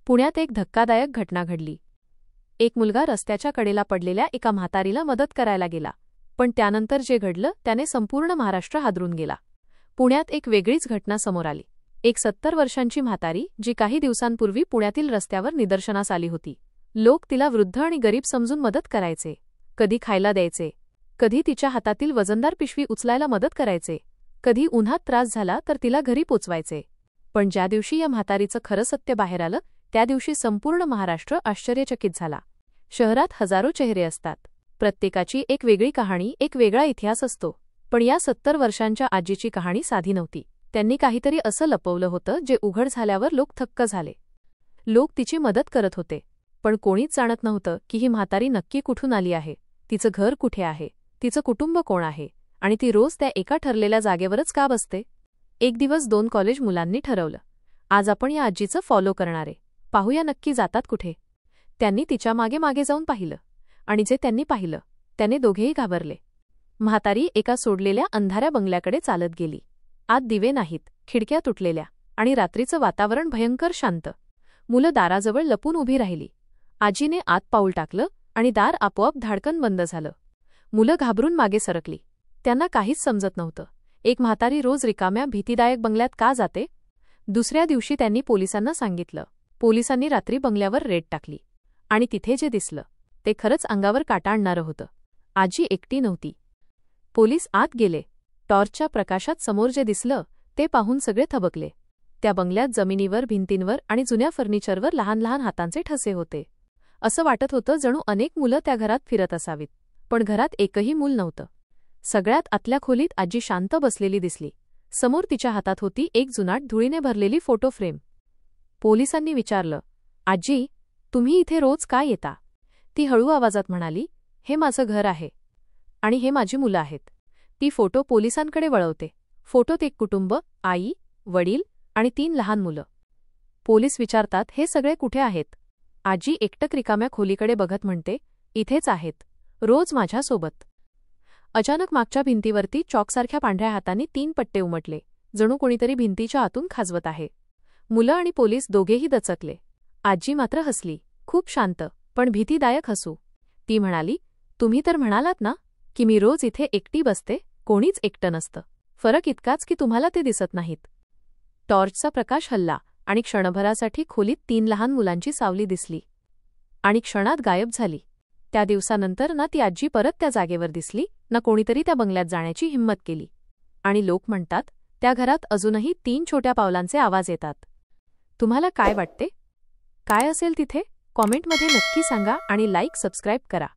पुण्यात एक धक्कादायक घटना घडली। एक मुलगा रस्त्याच्या कडेला पडलेल्या एका म्हातारीला मदत करायला गेला, पण त्यानंतर जे घडलं त्याने संपूर्ण महाराष्ट्र हादरून गेला। पुण्यात एक वेगळीच घटना समोर आली। एक 70 वर्षांची म्हातारी, जी काही दिवसांपूर्वी पुण्यातील रस्त्यावर निदर्शनास आली होती। लोक तिला वृद्ध आणि गरीब समजून मदत करायचे, कधी खायला द्यायचे, कधी तिच्या हातातील वजनदार पिशवी उचलायला मदत करायचे, कधी उन्हात त्रास झाला तर तिला घरी पोचवायचे। पण ज्या दिवशी या म्हातारीचं खरं सत्य बाहेर आलं, त्या दिवशी संपूर्ण महाराष्ट्र आश्चर्यचकित झाला। शहरात हजारो चेहरे असतात, प्रत्येकाची एक वेगळी कहाणी, एक वेगळा इतिहास असतो। पण या 70 वर्षांच्या आजीची कहाणी साधी नव्हती। त्यांनी काहीतरी असं लपवलं होतं जे उघड झाल्यावर लोक थक्क झाले। लोक तिची मदत करत होते, पण कोणीच जाणत नव्हतं की ही म्हातारी नक्की कुठून आली आहे, तिचं घर कुठे आहे, तिचं कुटुंब कोण आहे, आणि ती रोज त्या एका ठरलेल्या जागेवरच का बसते। एक दिवस 2 कॉलेज मुलांनी ठरवलं, आज आपण या आजीचं फॉलो करणारे, पाहूया नक्की जातात कुठे। त्यांनी तिच्या मागे मागे जाऊन पाहिलं, आणि जे त्यांनी पाहिलं त्याने दोघेही घाबरले। म्हातारी एका सोडलेल्या अंधाऱ्या बंगल्याकडे चालत गेली। आत दिवे नाहीत, खिडक्या तुटलेल्या, आणि रात्रीचं वातावरण भयंकर शांत। मुलं दाराजवळ लपून उभी राहिली। आजीने आत पाऊल टाकलं आणि दार आपोआप धाडकन बंद झालं। मुलं घाबरून मागे सरकली, त्यांना काहीच समजत नव्हतं। एक म्हातारी रोज रिकाम्या भीतीदायक बंगल्यात का जाते? दुसऱ्या दिवशी त्यांनी पोलिसांना सांगितलं। पोलिसांनी रात्री बंगल्यावर रेड टाकली, आणि तिथे जे दिसलं ते खरंच अंगावर काटा आणणारं होतं। आजी एकटी नव्हती। पोलीस आत गेले। टॉर्चच्या प्रकाशात समोर जे दिसलं ते पाहून सगळे थबकले। त्या बंगल्यात जमिनीवर, भिंतींवर आणि जुन्या फर्निचरवर लहान लहान हातांचे ठसे होते। असं वाटत होतं जणू अनेक मुलं त्या घरात फिरत असावीत, पण घरात एकही मूल नव्हतं। सगळ्यात आतल्या खोलीत आजी शांत बसलेली दिसली। समोर तिच्या हातात होती एक जुनाट धुळीने भरलेली फोटो फ्रेम। पोलिसांनी विचारलं, आजी, तुम्ही इथे रोज का येता? ती हळू आवाजात म्हणाली, हे माझं घर आहे, आणि हे माझी मुलं आहेत। ती फोटो पोलिसांकडे वळवते। फोटोत एक कुटुंब, आई, वडील आणि 3 लहान मुलं। पोलीस विचारतात, हे सगळे कुठे आहेत? आजी एकटक रिकाम्या खोलीकडे बघत म्हणते, इथेच आहेत, रोज माझ्यासोबत। अचानक मागच्या भिंतीवरती चॉकसारख्या पांढऱ्या हातांनी 3 पट्टे उमटले, जणू कोणीतरी भिंतीच्या आतून खाजवत आहे। मुलं आणि पोलीस दोघेही दचकले। आजी मात्र हसली, खूप शांत पण भीतीदायक हसू। ती म्हणाली, तुम्ही तर म्हणालात ना की मी रोज इथे एकटी बसते, कोणीच एकटं नसतं, फरक इतकाच की तुम्हाला ते दिसत नाहीत। टॉर्चचा प्रकाश हलला, आणि क्षणभरासाठी खोलीत 3 लहान मुलांची सावली दिसली, आणि क्षणात गायब झाली। त्या दिवसानंतर ना ती आजी परत त्या जागेवर दिसली, ना कोणीतरी त्या बंगल्यात जाण्याची हिंमत केली। आणि लोक म्हणतात, त्या घरात अजूनही 3 छोट्या पावलांचे आवाज येतात। तुम्हाला काय वाटते? काय असेल तिथे? कॉमेंटमध्ये नक्की सांगा, आणि लाईक, सबस्क्राईब करा।